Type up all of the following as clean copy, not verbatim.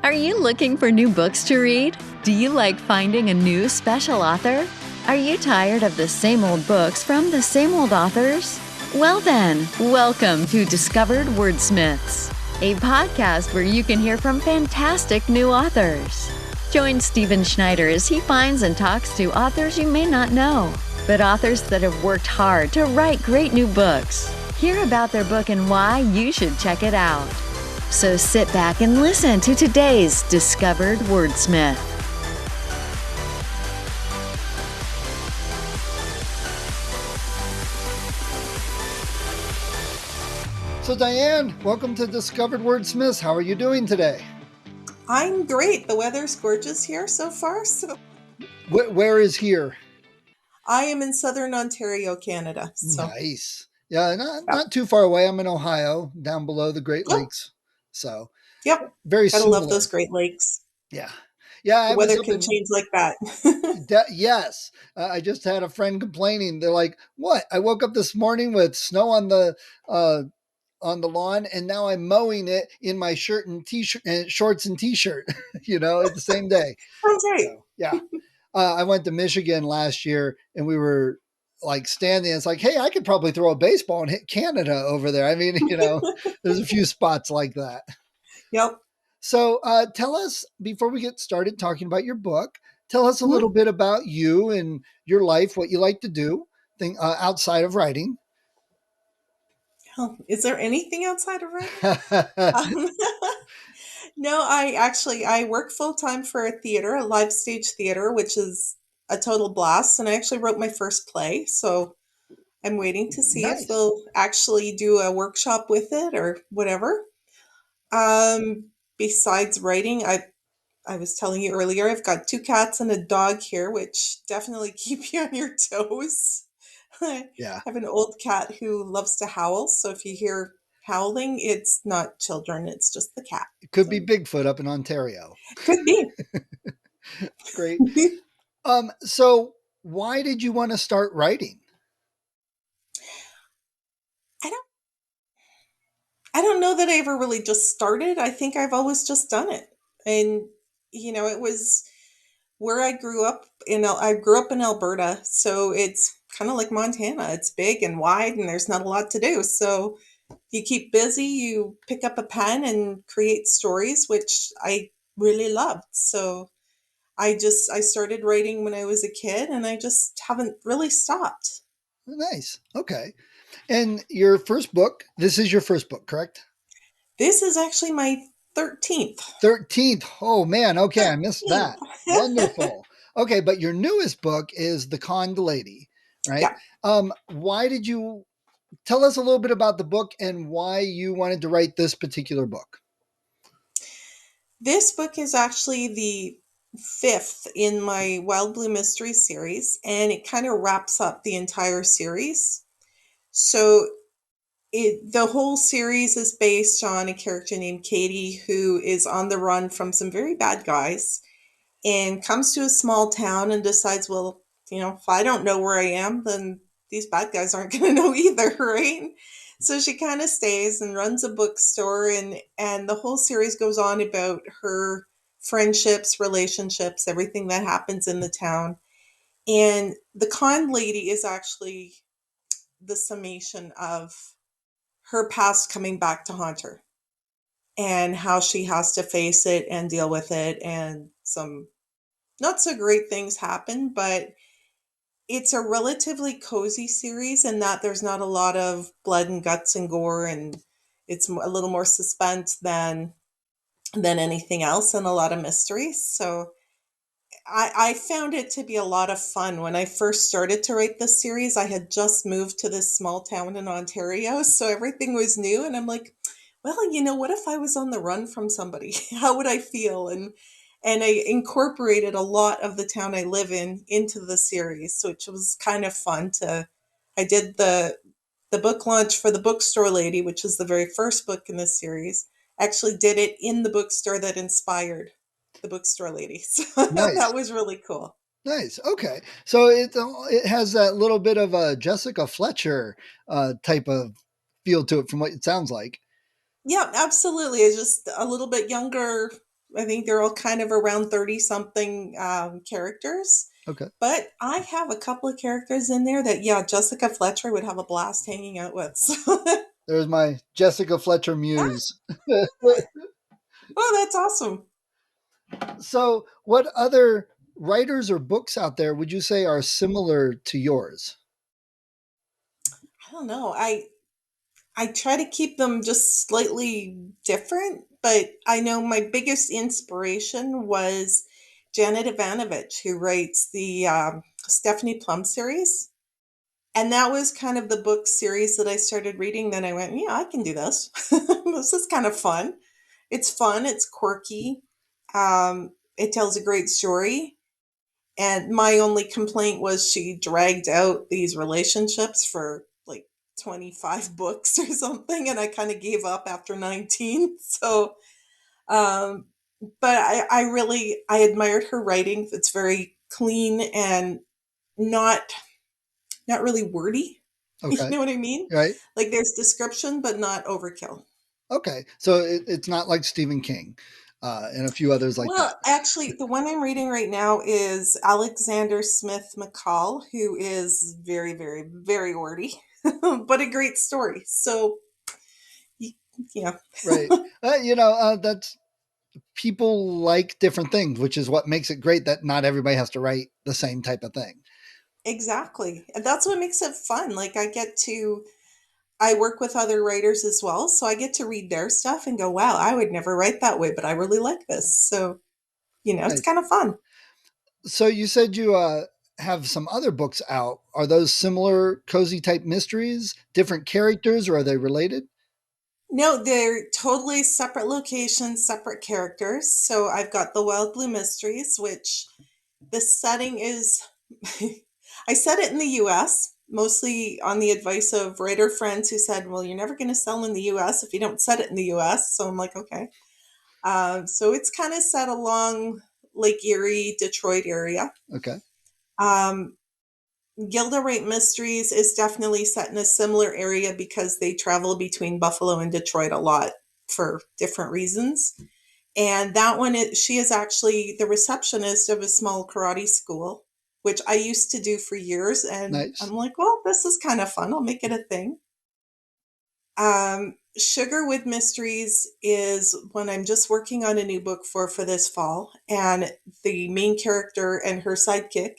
Are you looking for new books to read? Do you like finding a new special author? Are you tired of the same old books from the same old authors? Well then, welcome to Discovered Wordsmiths, a podcast where you can hear from fantastic new authors. Join Stephen Schneider as he finds and talks to authors you may not know, but authors that have worked hard to write great new books. Hear about their book and why you should check it out. So sit back and listen to today's Discovered Wordsmith. So Diane, welcome to Discovered Wordsmiths. How are you doing today? I'm great. The weather's gorgeous here so far. Where is here? I am in Southern Ontario, Canada. Nice. Yeah, not too far away. I'm in Ohio, down below the Great Yep. Lakes. So Yep. very Gotta similar. love those Great Lakes. Yeah. The weather can change like that. Yes. I just had a friend complaining. They're like, "What? I woke up this morning with snow on the lawn, and now I'm mowing it in my shirt and t-shirt and shorts and t-shirt, at the same day." Sounds right. So, yeah. I went to Michigan last year, and we were like standing. It's like, hey, I could probably throw a baseball and hit Canada over there. I mean, there's a few spots like that. Yep. So tell us, before we get started talking about your book, tell us a little bit about you and your life, what you like to do outside of writing. Oh, is there anything outside of writing? No, I work full time for a theater, a live stage theater, which is a total blast. And I actually wrote my first play. So I'm waiting to see if they'll actually do a workshop with it or whatever. Besides writing, I was telling you earlier, I've got 2 cats and a dog here, which definitely keep you on your toes. I have an old cat who loves to howl, so if you hear howling, it's not children, it's just the cat. It could be Bigfoot up in Ontario. Could be. Great. So why did you want to start writing? I don't know that I ever really just started. I think I've always just done it. And it was where I grew up I grew up in Alberta, so it's kind of like Montana. It's big and wide and there's not a lot to do. So you keep busy, you pick up a pen and create stories, which I really loved. So I started writing when I was a kid and I just haven't really stopped. Nice. Okay. And your first book, this is your first book, correct? This is actually my 13th. 13th. Oh man. Okay. I missed that. Wonderful. Okay. But your newest book is The Conned Lady, right? Yeah. Why did you tell us a little bit about the book and why you wanted to write this particular book? This book is actually the 5th in my Wild Blue Mystery series, and it kind of wraps up the entire series. So the whole series is based on a character named Katie who is on the run from some very bad guys and comes to a small town and decides, well, if I don't know where I am, then these bad guys aren't going to know either, right? So she kind of stays and runs a bookstore, and the whole series goes on about her friendships, relationships, everything that happens in the town. And The Con Lady is actually the summation of her past coming back to haunt her and how she has to face it and deal with it. And some not so great things happen, but it's a relatively cozy series in that there's not a lot of blood and guts and gore, and it's a little more suspense than anything else, and a lot of mysteries. So I found it to be a lot of fun. When I first started to write this series, I had just moved to this small town in Ontario, so everything was new, and I'm like, well, what if I was on the run from somebody? How would I feel? And I incorporated a lot of the town I live in into the series, which was kind of fun to. I did the book launch for The Bookstore Lady, which is the very first book in this series. Actually did it in the bookstore that inspired The Bookstore Lady. So Nice. That was really cool. Nice. Okay. So it has that little bit of a Jessica Fletcher type of feel to it from what it sounds like. Yeah, absolutely. It's just a little bit younger I think they're all kind of around 30 something characters. Okay. But I have a couple of characters in there that, yeah, Jessica Fletcher would have a blast hanging out with. So, There's my Jessica Fletcher muse. oh, that's awesome. So, what other writers or books out there would you say are similar to yours? I don't know. I try to keep them just slightly different, but I know my biggest inspiration was Janet Ivanovich, who writes the Stephanie Plum series. And that was kind of the book series that I started reading. Then I went, yeah, I can do this. This is kind of fun. It's fun, it's quirky, it tells a great story. And my only complaint was she dragged out these relationships for like 25 books or something, and I kind of gave up after 19. So, um, but I really I admired her writing. It's very clean and not not really wordy. You Okay. know what I mean? Right. Like there's description, but not overkill. Okay. So it's not like Stephen King and a few others like that. Well, actually, the one I'm reading right now is Alexander Smith McCall, who is very, very, very wordy, but a great story. So, yeah. Right. That's people like different things, which is what makes it great that not everybody has to write the same type of thing. Exactly. And that's what makes it fun. Like, I work with other writers as well. So I get to read their stuff and go, wow, I would never write that way, but I really like this. So, it's Nice. kind of fun. So you said you have some other books out. Are those similar cozy type mysteries, different characters, or are they related? No, they're totally separate locations, separate characters. So I've got the Wild Blue Mysteries, which the setting is I set it in the US, mostly on the advice of writer friends who said, well, you're never going to sell in the US if you don't set it in the US. So I'm like, okay. So it's kind of set along Lake Erie, Detroit area. Okay. Um, Gilda Wright Mysteries is definitely set in a similar area because they travel between Buffalo and Detroit a lot for different reasons. And that one, she is actually the receptionist of a small karate school, which I used to do for years. And Nice. I'm like, well, this is kind of fun. I'll make it a thing. Sugarwood Mysteries is when I'm just working on a new book for this fall. And the main character and her sidekick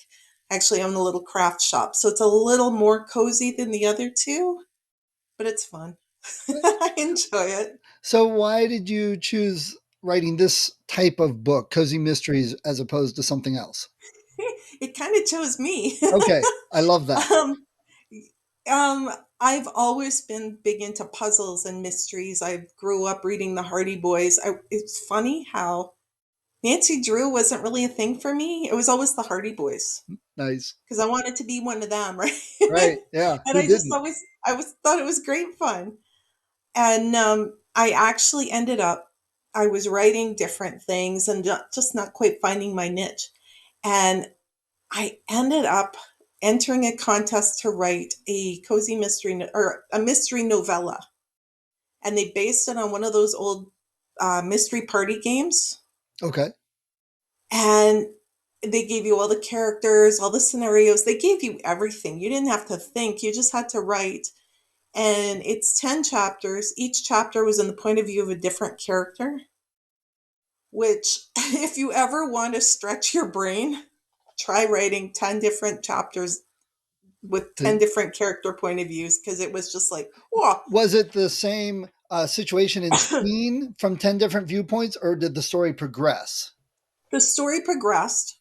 actually own a little craft shop. So it's a little more cozy than the other two, but it's fun. I enjoy it. So why did you choose writing this type of book, cozy mysteries, as opposed to something else? It kind of chose me. Okay, I love that. um, Um, I've always been big into puzzles and mysteries. I grew up reading the Hardy Boys. It's funny how Nancy Drew wasn't really a thing for me. It was always the Hardy Boys Nice. because I wanted to be one of them, right? Right. Yeah. And Who I just didn't? always, I was thought it was great fun. And I actually ended up, I was writing different things and just not quite finding my niche. And I ended up entering a contest to write a cozy mystery or a mystery novella. And they based it on one of those old mystery party games. Okay. And they gave you all the characters, all the scenarios. They gave you everything. You didn't have to think, you just had to write. And it's 10 chapters. Each chapter was in the point of view of a different character, which, if you ever want to stretch your brain, try writing 10 different chapters with 10 To, different character point of views because it was just like, whoa. was it the same situation and scene from 10 different viewpoints, or did the story progress? The story progressed.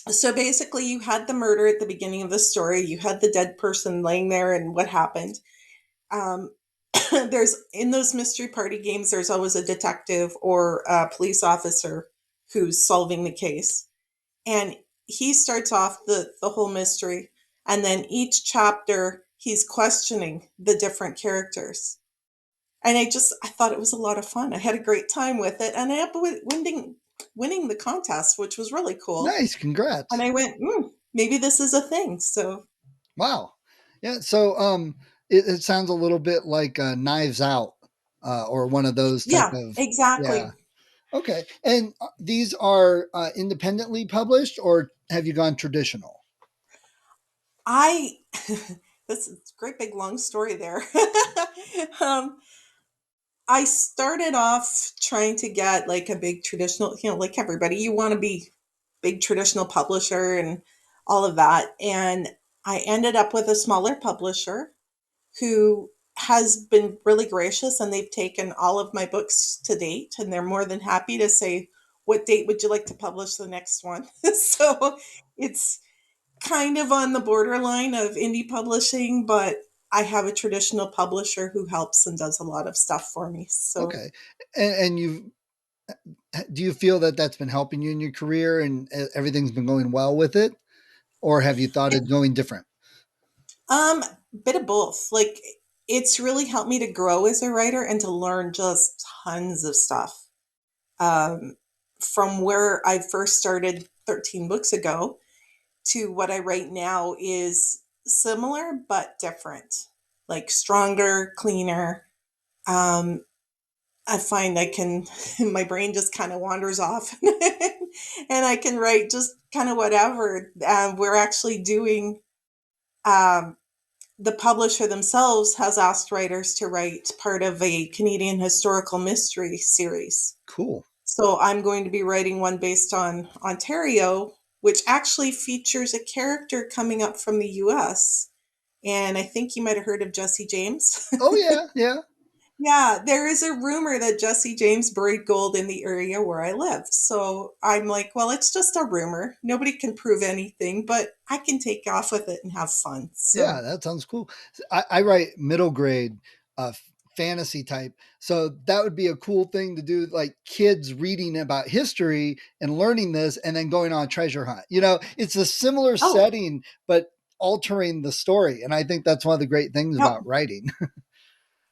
So basically, you had the murder at the beginning of the story, you had the dead person laying there, and what happened. Um, there's in those mystery party games, there's always a detective or a police officer who's solving the case. And he starts off the whole mystery. And then each chapter, he's questioning the different characters. And I thought it was a lot of fun. I had a great time with it, and I ended up winning the contest, which was really cool. Nice. And Congrats. I went, maybe this is a thing. So Wow. Yeah. So it sounds a little bit like Knives Out or one of those type yeah, of, yeah. exactly. Okay. And these are independently published, or have you gone traditional? I this is a great big long story there. um, I started off trying to get like a big traditional, like everybody, you want to be big traditional publisher and all of that. And I ended up with a smaller publisher who has been really gracious, and they've taken all of my books to date, and they're more than happy to say, what date would you like to publish the next one? So it's kind of on the borderline of indie publishing, but I have a traditional publisher who helps and does a lot of stuff for me. So, Okay. And you do you feel that that's been helping you in your career and everything's been going well with it? Or have you thought it, of going different? bit of both. Like, it's really helped me to grow as a writer and to learn just tons of stuff. Um, from where I first started 13 books ago to what I write now is similar but different, like stronger, cleaner. Um, I find I can, my brain just kind of wanders off and I can write just kind of whatever. We're actually doing, um, the publisher themselves has asked writers to write part of a Canadian historical mystery series. Cool. So I'm going to be writing one based on Ontario, which actually features a character coming up from the US. And I think you might have heard of Jesse James. Oh yeah, yeah. Yeah, there is a rumor that Jesse James buried gold in the area where I live. So I'm like, well, it's just a rumor. Nobody can prove anything, but I can take off with it and have fun. Yeah, So, that sounds cool. I write middle grade uh, fantasy type. So that would be a cool thing to do, like kids reading about history and learning this and then going on a treasure hunt. It's a similar oh, setting, but altering the story. And I think that's one of the great things yep. about writing.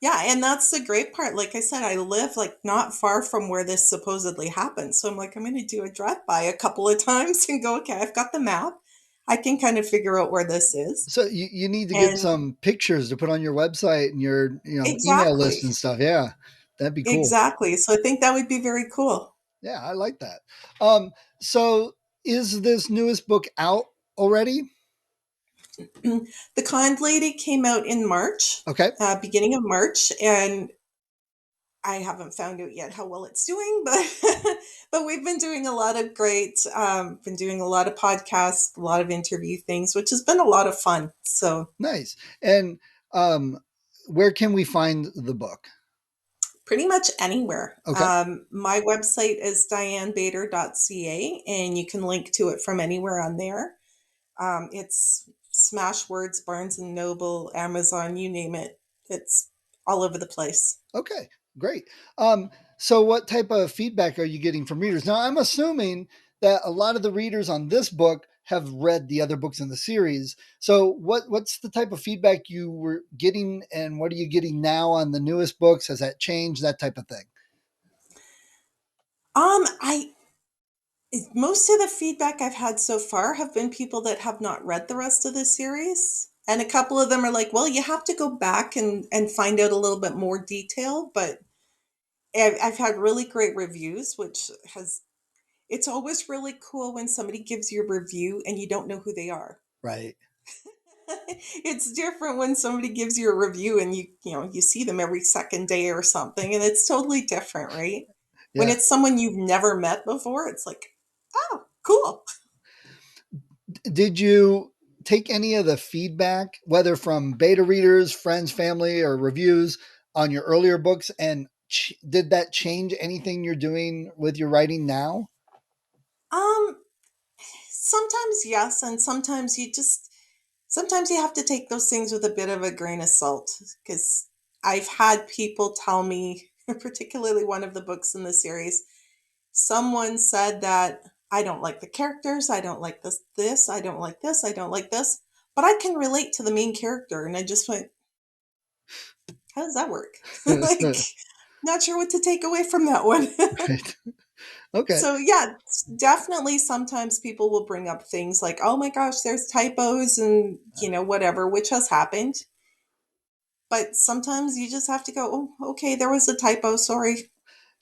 Yeah, and that's the great part. Like I said, I live like not far from where this supposedly happened. So I'm like, I'm going to do a drive by a couple of times and go, okay, I've got the map. I can kind of figure out where this is. So you need to get And some pictures to put on your website and your email list exactly, and stuff. Yeah, that'd be cool. exactly. So I think that would be very cool. Yeah, I like that. So is this newest book out already? The Kind Lady came out in March, Okay, beginning of March, and I haven't found out yet how well it's doing, but but we've been doing a lot of great, been doing a lot of podcasts, a lot of interview things, which has been a lot of fun. So nice. And um, where can we find the book? pretty much anywhere. Okay, My website is dianebator.ca, and you can link to it from anywhere on there. It's Smashwords, Barnes and Noble, Amazon, you name it. It's all over the place. okay, great. So what type of feedback are you getting from readers? Now, I'm assuming that a lot of the readers on this book have read the other books in the series. So what's the type of feedback you were getting, and what are you getting now on the newest books? Has that changed? That type of thing. I Most of the feedback I've had so far have been people that have not read the rest of the series. And a couple of them are like, well, you have to go back and find out a little bit more detail. But I've had really great reviews, which has, it's always really cool when somebody gives you a review and you don't know who they are. Right. It's different when somebody gives you a review and you see them every second day or something, and it's totally different, right? When Yeah. it's someone you've never met before, it's like, oh, cool. Did you take any of the feedback, whether from beta readers, friends, family, or reviews on your earlier books, and did that change anything you're doing with your writing now? Um, Sometimes yes, and sometimes you have to take those things with a bit of a grain of salt, because I've had people tell me, particularly one of the books in the series, someone said that I don't like the characters, I don't like this, I don't like this, I don't like this, but I can relate to the main character. And I just went, how does that work? Like, not sure what to take away from that one. Right. Okay. So yeah, definitely sometimes people will bring up things like, "Oh my gosh, there's typos and, whatever," which has happened. But sometimes you just have to go, "Oh, okay, there was a typo, sorry."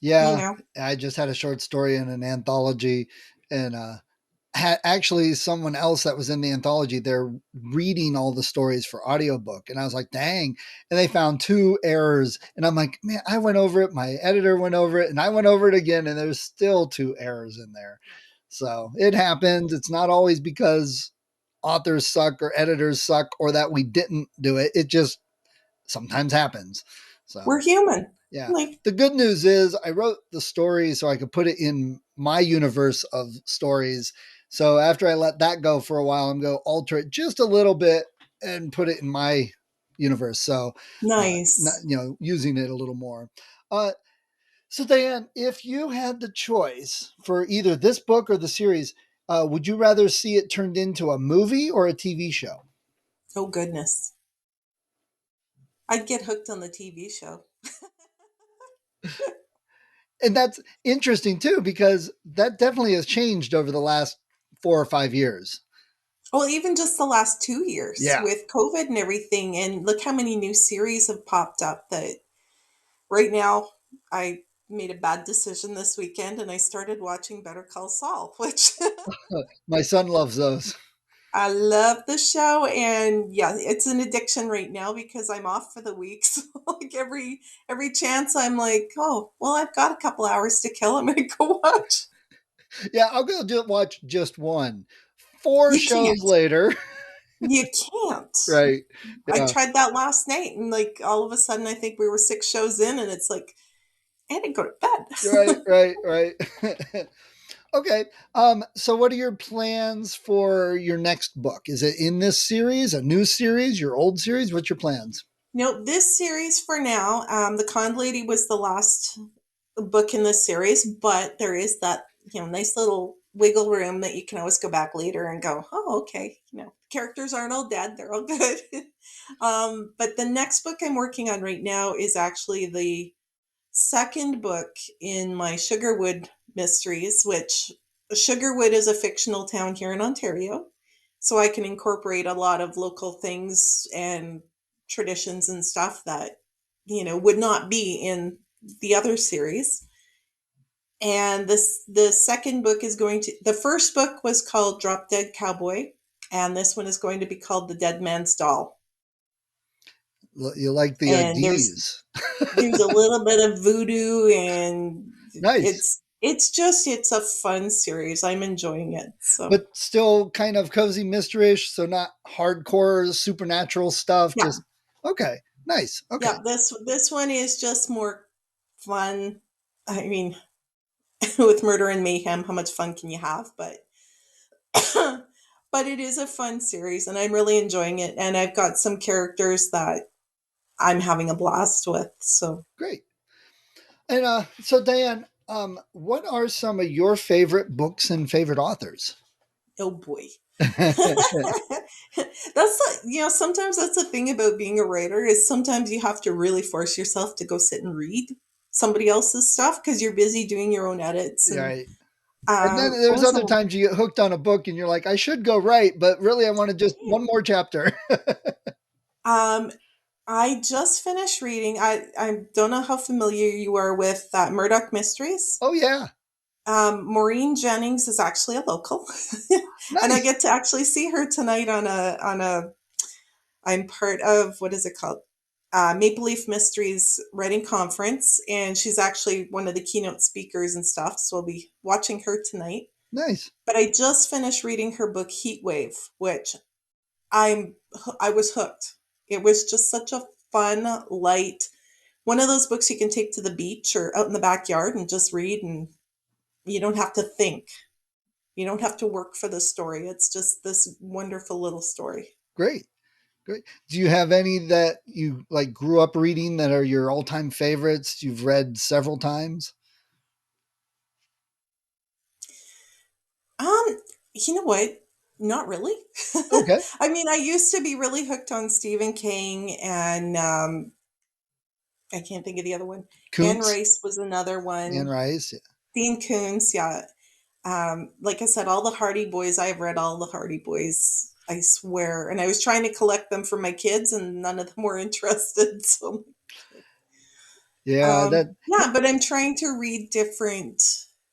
you Yeah, know. I just had a short story in an anthology, and actually someone else that was in the anthology, they're reading all the stories for audiobook, and I was like, dang. And they found two errors, and I'm like, man, I went over it, my editor went over it, and I went over it again, and there's still two errors in there. So it happens. It's not always because authors suck or editors suck or that we didn't do it. It just sometimes happens. We're So human. yeah. Like, The good news is I wrote the story so I could put it in my universe of stories. So after I let that go for a while, I'm going to alter it just a little bit and put it in my universe. So, not, nice. using it a little more. Uh, so Diane, if you had the choice for either this book or the series, would you rather see it turned into a movie or a TV show? Oh, goodness. I'd get hooked on the TV show. And that's interesting too, because that definitely has changed over the last 4 or 5 years. Well, even just the last 2 years Yeah. with COVID and everything. And look how many new series have popped up that right now I made a bad decision this weekend and I started watching Better Call Saul, which My son loves those. I love the show. And yeah, it's an addiction right now because I'm off for the week. So like every chance I'm like, oh, well, I've got a couple hours to kill. I'm gonna go watch. Yeah, I'll go watch just one. Four You shows can't. later. You can't. Right. I Yeah. tried that last night and like all of a sudden I think we were 6 shows in and it's like I didn't go to Right, bed. right, right. Okay. So what are your plans for your next book? Is it in this series, a new series, your old series? What's your plans? No, this series for now, The Con Lady was the last book in this series, but there is that, nice little wiggle room that you can always go back later and go, oh, okay, characters aren't all dead, they're all good. But the next book I'm working on right now is actually the second book in my Sugarwood mysteries, which Sugarwood is a fictional town here in Ontario. So I can incorporate a lot of local things and traditions and stuff that, would not be in the other series. And the second book is the first book was called Drop Dead Cowboy, and this one is going to be called The Dead Man's Doll. You like the And IDs. there's a little bit of voodoo and Nice. it's a fun series. I'm enjoying it. So But still kind of cozy mystery-ish, so not hardcore supernatural stuff. yeah. Just okay. Nice. Okay. Yeah, this one is just more fun. I mean, with murder and mayhem, how much fun can you have? But but it is a fun series and I'm really enjoying it. And I've got some characters that I'm having a blast with. So Great. And so Diane, what are some of your favorite books and favorite authors? oh boy. Sometimes that's the thing about being a writer is sometimes you have to really force yourself to go sit and read somebody else's stuff because you're busy doing your own edits. And Right. And then what there's was other the times you get hooked on a book and you're like, I should go write, but really I want to just one more chapter. um I just finished reading. I don't know how familiar you are with Murdoch Mysteries. Oh yeah. Maureen Jennings is actually a local, and I Nice. get to actually see her tonight on a. I'm part of what is it called? Maple Leaf Mysteries Writing Conference, and she's actually one of the keynote speakers and stuff. So I'll be watching her tonight. Nice. But I just finished reading her book Heat Wave, which I'm I was hooked. It was just such a fun, light one of those books you can take to the beach or out in the backyard and just read, and you don't have to think. You don't have to work for the story. It's just this wonderful little story. Great. Great. Do you have any that you like grew up reading that are your all-time favorites you've read several times? Um, you know what? Not really. Okay. I mean, I used to be really hooked on Stephen King and I can't think of the other one. Anne Kuntz, Rice was another Anne one. Rice. Dean Koontz, yeah. Like I said, all the Hardy Boys, I've read all the Hardy Boys, I swear. And I was trying to collect them for my kids, and none of them were interested. So, Yeah, Yeah, but I'm trying to read different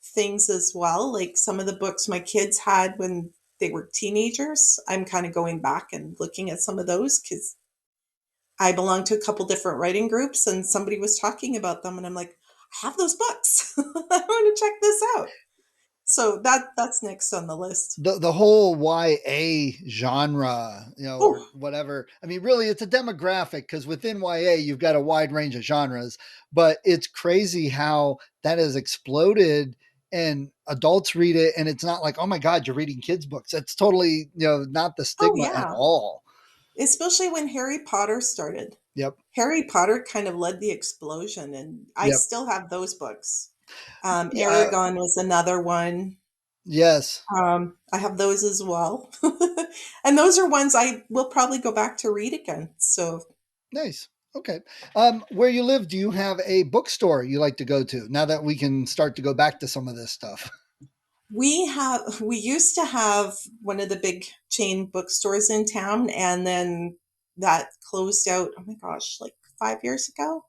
things as well. Like some of the books my kids had when they were teenagers. I'm kind of going back and looking at some of those because I belong to a couple different writing groups and somebody was talking about them and I'm like, I have those books. I want to check this out. So that's next on the list. the whole YA genre, or Oh, whatever. I mean, really, it's a demographic because within YA, you've got a wide range of genres, but it's crazy how that has exploded and adults read it. And it's not like, oh my God, you're reading kids' books. It's totally, not the oh stigma at yeah. all. Especially when Harry Potter started. Yep. Harry Potter kind of led the explosion, and I Yep. still have those books. Yeah. Aragon was another one. Yes. I have those as well. And those are ones I will probably go back to read again. So Nice. Okay. Where you live, do you have a bookstore you like to go to now that we can start to go back to some of this stuff? we used to have one of the big chain bookstores in town, and then that closed out, oh my gosh, like 5 years ago.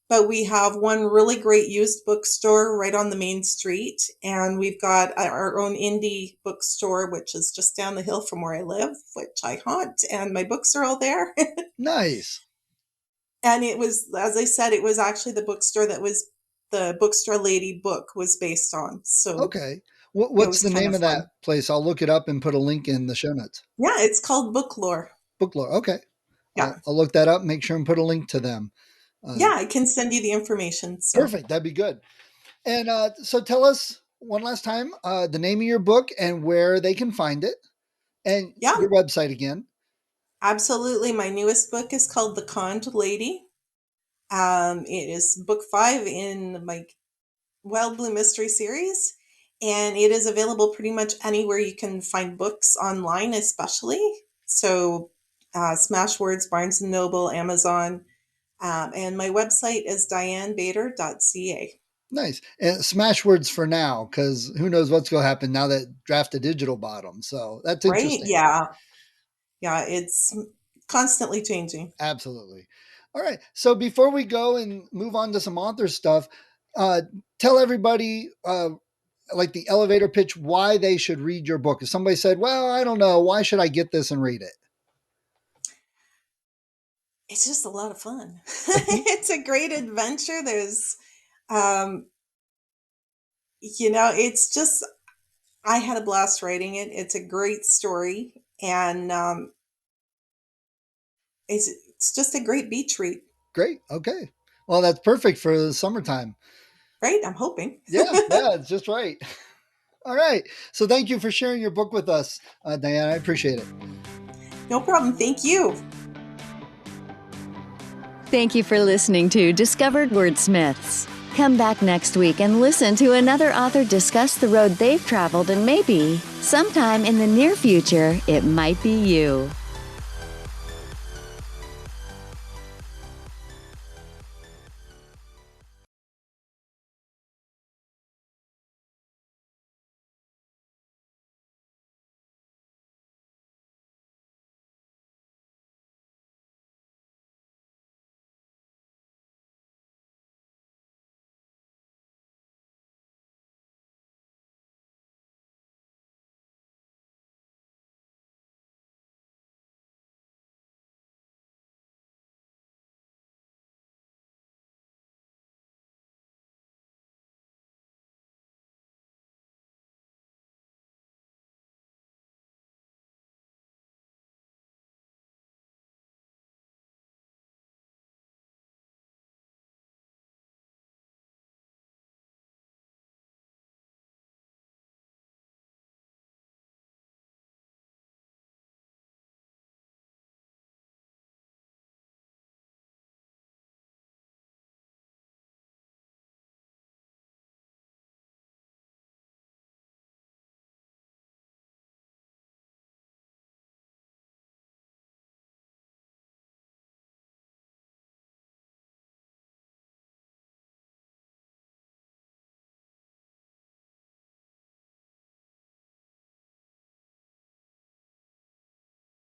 But we have one really great used bookstore right on the main street, and we've got our own indie bookstore, which is just down the hill from where I live, which I haunt, and my books are all there. Nice. And it was, as I said, it was actually the bookstore that was the Bookstore Lady book was based on. So Okay. it What's was the kind name of of that fun. place? I'll look it up and put a link in the show notes. Yeah, it's called Booklore. Booklore. Okay. Yeah. I'll look that up, make sure and put a link to them. Uh, Yeah, I can send you the information. So, Perfect. That'd be good. And so tell us one last time the name of your book and where they can find it and yeah, your website again. absolutely. My newest book is called The Conned Lady. It is book 5 in my Wild Blue Mystery series, and it is available pretty much anywhere you can find books online, especially. So, Smashwords, Barnes and Noble, Amazon, and my website is dianebator.ca. Nice. And smash words for now, because who knows what's going to happen now that Draft a Digital bottom. So that's Right? interesting. Yeah. Yeah. It's constantly changing. Absolutely. All right. So before we go and move on to some author stuff, uh, tell everybody, like the elevator pitch, why they should read your book. If somebody said, well, I don't know, why should I get this and read it? It's just a lot of fun. It's a great adventure. Um, it's just, I had a blast writing it. It's a great story. And it's just a great beach read, Great. Okay. Well, that's perfect for the summertime. right? I'm hoping. Yeah. Yeah. It's just right. All right. So thank you for sharing your book with us, Diane. I appreciate it. No problem. Thank you. Thank you for listening to Discovered Wordsmiths. Come back next week and listen to another author discuss the road they've traveled, and maybe, sometime in the near future, it might be you.